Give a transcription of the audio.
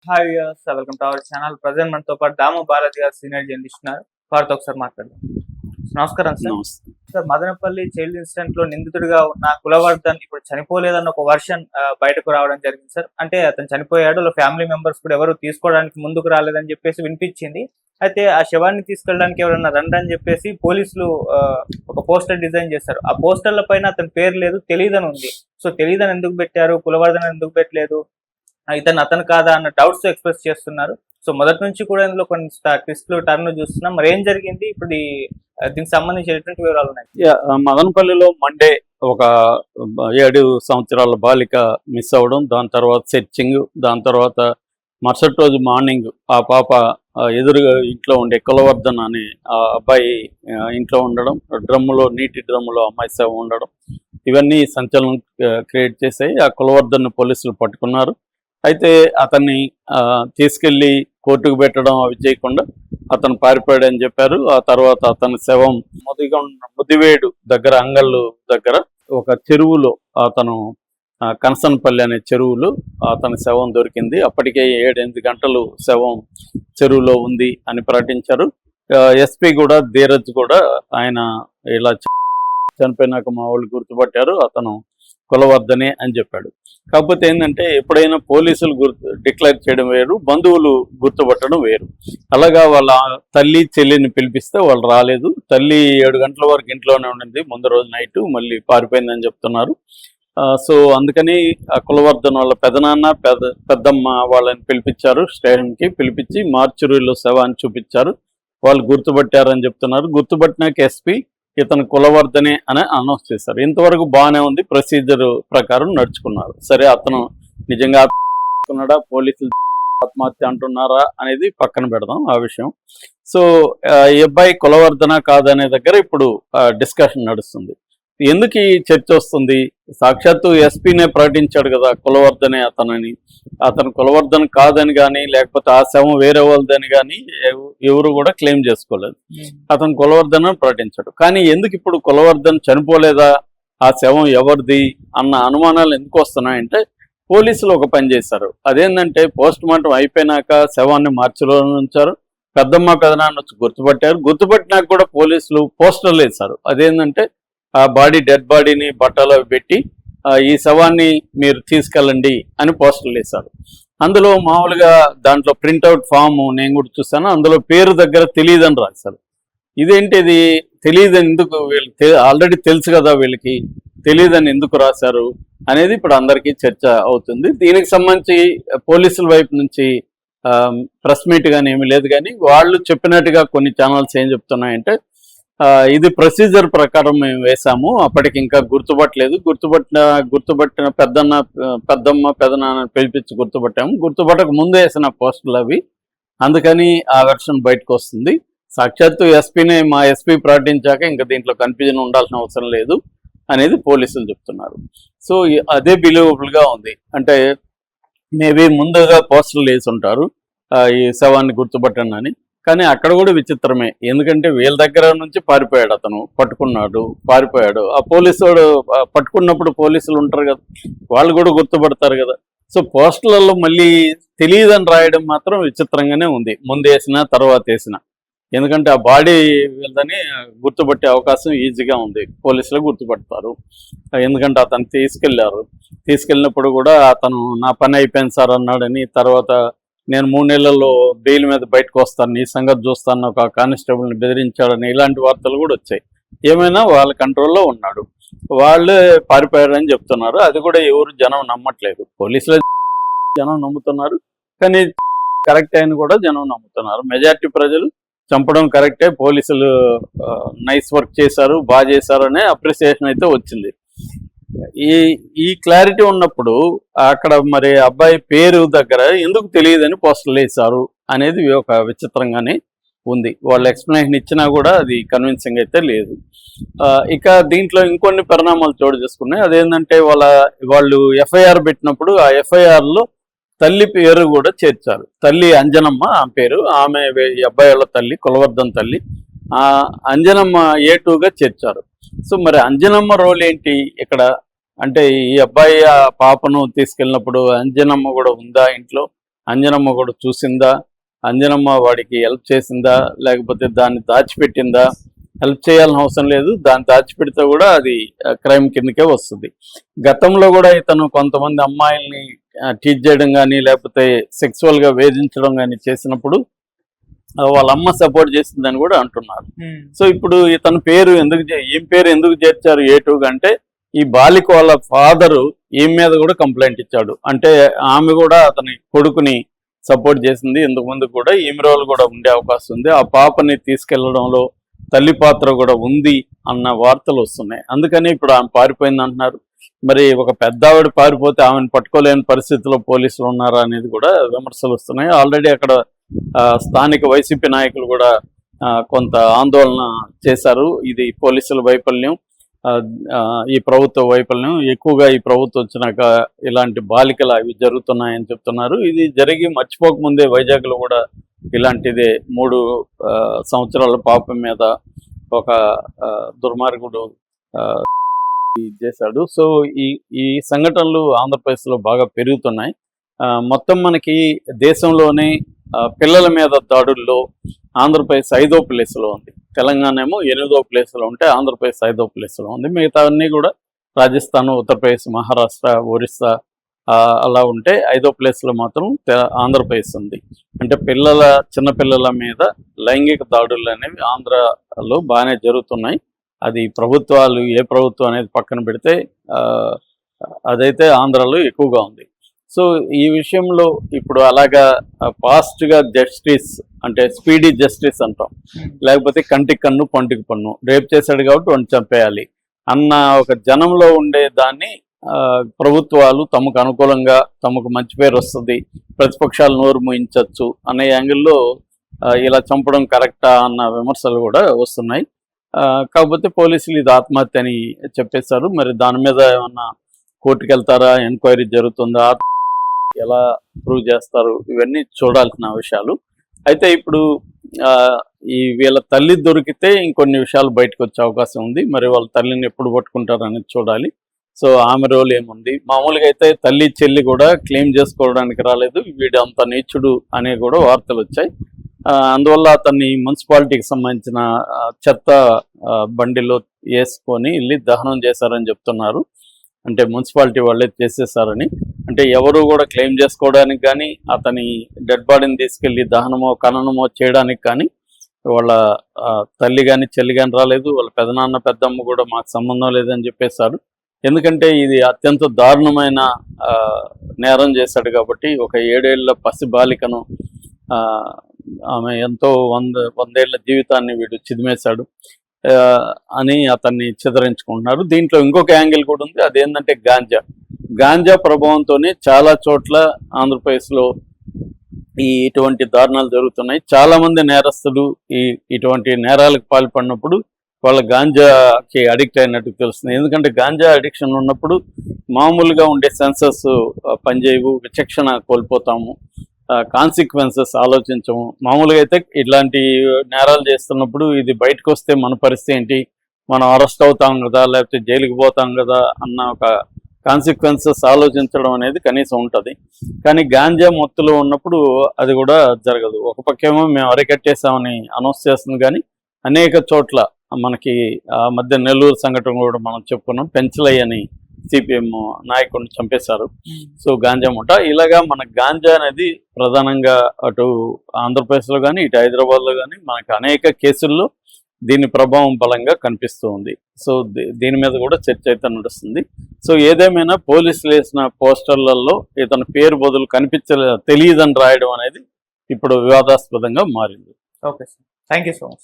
Hi viewers, welcome to our channel. Present మనతో పాటు దాము బాలాజీ గారు సీనియర్ జర్నలిస్ట్ ఉన్నారు. వారితో ఒకసారి మాట్లాడదాం. నమస్కారం సార్. నమస్తే. సార్, మదనపల్లి చైల్డ్ ఇన్సిడెంట్ లో నిందితుడిగా ఉన్న కులవర్ధన్ ఇప్పుడు చనిపోలేదన్న ఒక వర్షన్ బయటకు రావడం జరిగింది సార్. అంటే అతను చనిపోయాడు, వాళ్ళ ఫ్యామిలీ మెంబర్స్ కూడా ఎవరు తీసుకోవడానికి ముందుకు రాలేదని చెప్పేసి వినిపించింది. అయితే ఆ శవాన్ని తీసుకెళ్ళడానికి ఎవరన్నా రండి అని చెప్పేసి పోలీసులు ఒక పోస్టర్ డిజైన్ చేశారు. ఆ పోస్టర్ల పైన అతని పేరు లేదు, తెలియదని ఉంది. సో తెలియదని ఎందుకు పెట్టారు, కులవర్ధన్ ఎందుకు పెట్టలేదు, అతను కాదా అన్న డౌట్స్ ఎక్స్ప్రెస్ చేస్తున్నారు. సో మొదటి నుంచి కూడా ఇందులో కొన్ని ట్విస్ట్లు టర్న్ చూస్తున్నాం. మరి ఏం జరిగింది, ఇప్పుడు దీనికి సంబంధించి ఎటువంటి వివరాలు ఉన్నాయి? మదనపల్లిలో మండే ఒక 7 సంవత్సరాల బాలిక మిస్ అవ్వడం, దాని తర్వాత సెర్చింగ్, దాని తర్వాత మరుసటి రోజు మార్నింగ్ ఆ పాప ఎదురుగా ఇంట్లో ఉండే కులవర్ధన్ అనే ఆ అబ్బాయి ఇంట్లో ఉండడం, నీటి డ్రమ్ములో అమ్మాయి శవం ఉండడం, ఇవన్నీ సంచలనం క్రియేట్ చేసాయి. ఆ కులవర్ధన్ పోలీసులు పట్టుకున్నారు. అయితే అతన్ని తీసుకెళ్లి కోర్టుకు పెట్టడం అవి చేయకుండా అతను పారిపోయాడని చెప్పారు. ఆ తర్వాత అతని శవం ముదివేడు దగ్గర, అంగళ్ళు దగ్గర ఒక చెరువులో, అతను కనసనపల్లి అనే చెరువులో అతని శవం దొరికింది. అప్పటికే 7-8 గంటలు శవం చెరువులో ఉంది అని ప్రకటించారు. ఎస్పీ కూడా, ధీరజ్ కూడా, ఆయన ఇలా చనిపోయినాక మా వాళ్ళు గుర్తుపట్టారు, అతను కులవర్ధనే అని చెప్పాడు. కాకపోతే ఏంటంటే, ఎప్పుడైనా పోలీసులు డిక్లేర్ చేయడం వేరు, బంధువులు గుర్తుపట్టడం వేరు. అలాగా వాళ్ళ తల్లి చెల్లిని పిలిపిస్తే వాళ్ళు రాలేదు. తల్లి 7 గంటల వరకు ఇంట్లోనే ఉండింది, ముందు రోజు నైట్ మళ్ళీ పారిపోయిందని చెప్తున్నారు. సో అందుకని ఆ కులవర్ధన్ వాళ్ళ పెదనాన్న, పెద్దమ్మ వాళ్ళని పిలిపించారు. స్టేషన్కి పిలిపించి మార్చురీలో శవాన్ని చూపించారు. వాళ్ళు గుర్తుపట్టారని చెప్తున్నారు. గుర్తుపట్టినాక ఎస్పీ ఇతను కులవర్ధనే అని అనౌన్స్ చేశారు. ఇంతవరకు బాగానే ఉంది, ప్రొసీజర్ ప్రకారం నడుచుకున్నారు. సరే, అతను నిజంగా ఆత్మహత్య, పోలీసులు ఆత్మహత్య అంటున్నారా అనేది పక్కన పెడదాం ఆ విషయం. సో ఈ అబ్బాయి కులవర్ధన కాదనే దగ్గర ఇప్పుడు డిస్కషన్ నడుస్తుంది. ఎందుకు ఈ చర్చ వస్తుంది? సాక్షాత్తు ఎస్పీనే ప్రకటించాడు కదా కులవర్ధనే అతనని. అతను కులవర్ధన్ కాదని కానీ, లేకపోతే ఆ శవం వేరే వాళ్ళదని కానీ ఎవరు కూడా క్లెయిమ్ చేసుకోలేదు. అతను కులవర్ధన్ అని ప్రకటించాడు. కానీ ఎందుకు ఇప్పుడు కులవర్ధన్ చనిపోలేదా, ఆ శవం ఎవరిది అన్న అనుమానాలు ఎందుకు వస్తున్నాయంటే, పోలీసులు ఒక పని చేశారు. అదేంటంటే, పోస్ట్ మార్టం అయిపోయినాక శవాన్ని మార్చిలో ఉంచారు. పెద్దమ్మ పెదనాన్న వచ్చి గుర్తుపట్టారు. గుర్తుపట్టినాక కూడా పోలీసులు పోస్టర్లు వేశారు. అదేంటంటే, ఆ డెడ్ బాడీని బట్టలో పెట్టి ఈ శవాన్ని మీరు తీసుకెళ్ళండి అని పోస్టర్లు వేశారు. అందులో మామూలుగా దాంట్లో ప్రింట్అవుట్ ఫామ్ నేను కూడా చూస్తాను, అందులో పేరు దగ్గర తెలియదని రాశారు. ఇదేంటిది తెలియదని ఎందుకు, వీళ్ళకి ఆల్రెడీ తెలుసు కదా, వీళ్ళకి తెలియదని ఎందుకు రాశారు అనేది ఇప్పుడు అందరికీ చర్చ అవుతుంది. దీనికి సంబంధించి పోలీసుల వైపు నుంచి ప్రెస్ మీట్ కానీ ఏమీ లేదు. కానీ వాళ్ళు చెప్పినట్టుగా కొన్ని ఛానల్స్ ఏం చెప్తున్నాయంటే, ఇది ప్రొసీజర్ ప్రకారం మేము వేసాము, అప్పటికి ఇంకా గుర్తుపట్టిన పెద్దమ్మ పెదనాన్న పిలిపించి గుర్తుపట్టాము, గుర్తుపట్టక ముందు వేసిన పోస్టులు అవి, అందుకని ఆ వెర్షన్ బయటకు వస్తుంది. సాక్షాత్తు ఎస్పీనే, మా ఎస్పీ ప్రకటించాక ఇంకా దీంట్లో కన్ఫ్యూజన్ ఉండాల్సిన అవసరం లేదు అనేది పోలీసులు చెప్తున్నారు. సో అదే బిలీవబుల్గా ఉంది. అంటే మేబీ ముందుగా పోస్టర్లు వేసి ఉంటారు ఈ శవాన్ని గుర్తుపట్టండి అని. కానీ అక్కడ కూడా విచిత్రమే, ఎందుకంటే వీళ్ళ దగ్గర నుంచి పారిపోయాడు, అతను పారిపోయాడు. ఆ పోలీసుడు పట్టుకున్నప్పుడు పోలీసులు ఉంటారు కదా, వాళ్ళు కూడా గుర్తుపడతారు కదా. సో పోస్టులలో మళ్ళీ తెలియదని రాయడం మాత్రం విచిత్రంగానే ఉంది, ముందు వేసినా తర్వాత వేసినా. ఎందుకంటే ఆ బాడీ వీళ్ళదని గుర్తుపట్టే అవకాశం ఈజీగా ఉంది, పోలీసులు గుర్తుపడతారు. ఎందుకంటే అతను తీసుకెళ్ళినప్పుడు కూడా అతను నా పని అయిపోయింది సార్ అన్నాడని, తర్వాత నేను 3 నెలల్లో బెయిల్ మీద బయటకు వస్తాను, ఈ సంగతి చూస్తాను, ఒక కానిస్టేబుల్ని బెదిరించాడని ఇలాంటి వార్తలు కూడా వచ్చాయి. ఏమైనా వాళ్ళ కంట్రోల్లో ఉన్నాడు, వాళ్ళే పారిపోయారని చెప్తున్నారు. అది కూడా ఎవరు జనం నమ్మట్లేదు. పోలీసులు జనం నమ్ముతున్నారు, కానీ కరెక్ట్ అయిన కూడా జనం నమ్ముతున్నారు. మెజారిటీ ప్రజలు చంపడం కరెక్టే, పోలీసులు నైస్ వర్క్ చేశారు, బాగా చేశారు అనే అప్రిసియేషన్ అయితే వచ్చింది. ఈ క్లారిటీ ఉన్నప్పుడు అక్కడ మరి అబ్బాయి పేరు దగ్గర ఎందుకు తెలియదని పోస్టర్లు వేశారు అనేది ఒక విచిత్రంగానే ఉంది. వాళ్ళు ఎక్స్ప్లెనేషన్ ఇచ్చినా కూడా అది కన్విన్సింగ్ అయితే లేదు. ఇక దీంట్లో ఇంకొన్ని పరిణామాలు చోటు చేసుకున్నాయి. అదేంటంటే, వాళ్ళు ఎఫ్ఐఆర్ పెట్టినప్పుడు ఆ ఎఫ్ఐఆర్లో తల్లి పేరు కూడా చేర్చారు. తల్లి అంజనమ్మ ఆ పేరు, ఆమె అబ్బాయి వాళ్ళ తల్లి, కులవర్ధన్ తల్లి. అంజనమ్మ A2గా చేర్చారు. సో మరి అంజనమ్మ రోల్ ఏంటి ఇక్కడ అంటే, ఈ అబ్బాయి ఆ పాపను తీసుకెళ్ళినప్పుడు అంజనమ్మ కూడా ఉందా ఇంట్లో అంజనమ్మ కూడా చూసిందా, అంజనమ్మ వాడికి హెల్ప్ చేసిందా, లేకపోతే దాన్ని దాచిపెట్టిందా? హెల్ప్ చేయాల్సిన అవసరం లేదు, దాన్ని దాచిపెడితే కూడా అది క్రైమ్ కిందకే వస్తుంది. గతంలో కూడా ఇతను కొంతమంది అమ్మాయిల్ని టీచ్ చేయడం కానీ లేకపోతే సెక్సువల్గా వేధించడం కానీ చేసినప్పుడు వాళ్ళ అమ్మ సపోర్ట్ చేసిందని కూడా అంటున్నారు. సో ఇప్పుడు ఇతని పేరు ఏం పేరు ఎందుకు చేర్చారు A2 అంటే ఈ బాలిక వాళ్ళ ఫాదరు ఈమె మీద కూడా కంప్లైంట్ ఇచ్చాడు. అంటే ఆమె కూడా అతని కొడుకుని సపోర్ట్ చేసింది, ఇంతకు ముందు కూడా ఈమె రోల్ కూడా ఉండే అవకాశం ఉంది, ఆ పాపని తీసుకెళ్లడంలో తల్లి పాత్ర కూడా ఉంది అన్న వార్తలు వస్తున్నాయి. అందుకని ఇప్పుడు ఆమె పారిపోయింది అంటున్నారు. మరి ఒక పెద్ద ఆవిడ పారిపోతే ఆమెను పట్టుకోలేని పరిస్థితిలో పోలీసులు ఉన్నారా అనేది కూడా విమర్శలు వస్తున్నాయి. ఆల్రెడీ అక్కడ స్థానిక వైసీపీ నాయకులు కూడా కొంత ఆందోళన చేశారు. ఇది పోలీసుల వైఫల్యం, ఈ ప్రభుత్వ వైఫల్యం, ఎక్కువగా ఈ ప్రభుత్వం వచ్చినాక ఇలాంటి బాలికలు అవి జరుగుతున్నాయని చెప్తున్నారు. ఇది జరిగి మర్చిపోకముందే వైజాగ్లో కూడా ఇలాంటిదే 3 సంవత్సరాల పాప మీద ఒక దుర్మార్గుడు చేశాడు. సో ఈ సంఘటనలు ఆంధ్రప్రదేశ్లో బాగా పెరుగుతున్నాయి. మొత్తం మనకి దేశంలోనే పిల్లల మీద దాడుల్లో ఆంధ్రప్రదేశ్ 5వ ప్లేస్లో ఉంది. తెలంగాణ ఏమో 8వ ప్లేస్లో ఉంటే ఆంధ్రప్రదేశ్ 5వ ప్లేస్లో ఉంది. మిగతా అన్నీ కూడా రాజస్థాన్, ఉత్తరప్రదేశ్, మహారాష్ట్ర, ఒరిస్సా అలా ఉంటే 5వ ప్లేస్లో మాత్రం ఆంధ్రప్రదేశ్ ఉంది. అంటే చిన్నపిల్లల మీద లైంగిక దాడులు అనేవి ఆంధ్రాలో బాగానే జరుగుతున్నాయి. అది ప్రభుత్వాలు ఏ ప్రభుత్వం అనేది పక్కన పెడితే అదైతే ఆంధ్రాలో ఎక్కువగా ఉంది. సో ఈ విషయంలో ఇప్పుడు అలాగా ఫాస్ట్గా జస్టిస్ అంటే స్పీడీ జస్టిస్ అంటాం, లేకపోతే కంటికి కన్ను పంటికి పన్ను, రేప్ చేశాడు కాబట్టి వాడిని చంపేయాలి అన్న ఒక జనంలో ఉండే దాన్ని ప్రభుత్వాలు తమకు అనుకూలంగా తమకు మంచి పేరు వస్తుంది, ప్రతిపక్షాలు నోరు మూయించవచ్చు అనే యాంగిల్లో ఇలా చంపడం కరెక్టా అన్న విమర్శలు కూడా వస్తున్నాయి. కాకపోతే పోలీసులు ఇది ఆత్మహత్య అని చెప్పేశారు. మరి దాని మీద ఏమన్నా కోర్టుకు వెళ్తారా, ఎంక్వైరీ జరుగుతుందా, ఎలా ప్రూవ్ చేస్తారు, ఇవన్నీ చూడాల్సిన విషయాలు. అయితే ఇప్పుడు వీళ్ళ తల్లి దొరికితే ఇంకొన్ని విషయాలు బయటకు వచ్చే అవకాశం ఉంది. మరి వాళ్ళ తల్లిని ఎప్పుడు పట్టుకుంటారు అనేది చూడాలి. సో ఆమె రోల్ ఏముంది? మామూలుగా అయితే తల్లి చెల్లి కూడా క్లెయిమ్ చేసుకోవడానికి రాలేదు, వీడు అంత నీచుడు అనే కూడా వార్తలు వచ్చాయి. అందువల్ల అతన్ని మున్సిపాలిటీకి సంబంధించిన చెత్త బండిలో వేసుకొని వెళ్ళి దహనం చేశారని చెప్తున్నారు. అంటే మున్సిపాలిటీ వాళ్ళే చేసేసారని. అంటే ఎవరు కూడా క్లెయిమ్ చేసుకోవడానికి కానీ అతని డెడ్ బాడీని తీసుకెళ్ళి దహనమో ఖననమో చేయడానికి కానీ వాళ్ళ తల్లి కానీ చెల్లి కానీ రాలేదు. వాళ్ళ పెదనాన్న పెద్దమ్మ కూడా మాకు సంబంధం లేదని చెప్పేశారు. ఎందుకంటే ఇది అత్యంత దారుణమైన నేరం చేశాడు కాబట్టి. ఒక 7 ఏళ్ల పసి బాలికను ఆమె ఎంతో 100 ఏళ్ల జీవితాన్ని వీడు చిదిమేశాడు అని అతన్ని చిదరించుకుంటున్నారు. దీంట్లో ఇంకొక యాంగిల్ కూడా ఉంది, అదేంటంటే గాంజా ప్రభావంతోనే చాలా చోట్ల ఆంధ్రప్రదేశ్లో ఇటువంటి దారుణాలు జరుగుతున్నాయి. చాలామంది నేరస్తులు ఇటువంటి నేరాలకు పాల్పడినప్పుడు వాళ్ళ గాంజాకి అడిక్ట్ అయినట్టు తెలుస్తుంది. ఎందుకంటే గాంజా అడిక్షన్ ఉన్నప్పుడు మామూలుగా ఉండే సెన్సెస్ పనిచేయవు, విచక్షణ కోల్పోతాము, కాన్సిక్వెన్సెస్ ఆలోచించము. మామూలుగా అయితే ఇట్లాంటి నేరాలు చేస్తున్నప్పుడు ఇది బయటకు వస్తే మన పరిస్థితి ఏంటి, మనం అరెస్ట్ అవుతాం కదా, లేకపోతే జైలుకి పోతాం కదా అన్న ఒక కాన్సిక్వెన్సెస్ ఆలోచించడం అనేది కనీసం ఉంటుంది. కానీ గాంజా మత్తులో ఉన్నప్పుడు అది కూడా జరగదు. ఒక పక్కేమో మేము అరికట్టేసామని అనౌన్స్ చేస్తుంది, కానీ అనేక చోట్ల మనకి ఆ మధ్య నెల్లూరు సంఘటన కూడా మనం చెప్పుకున్నాం, పెంచలయ్య అని సిపిఎం నాయకుడిని చంపేశారు. సో గాంజా ముఠ ఇలాగా మన గాంజా అనేది ప్రధానంగా అటు ఆంధ్రప్రదేశ్లో కానీ ఇటు హైదరాబాద్లో కానీ మనకి అనేక కేసుల్లో దీని ప్రభావం బలంగా కనిపిస్తూ ఉంది. సో దీని మీద కూడా చర్చ అయితే నడుస్తుంది. సో ఏదేమైనా పోలీసులు వేసిన పోస్టర్లలో ఇతని పేరు బదులు తెలియదని రాయడం అనేది ఇప్పుడు వివాదాస్పదంగా మారింది. Okay sir, thank you so much.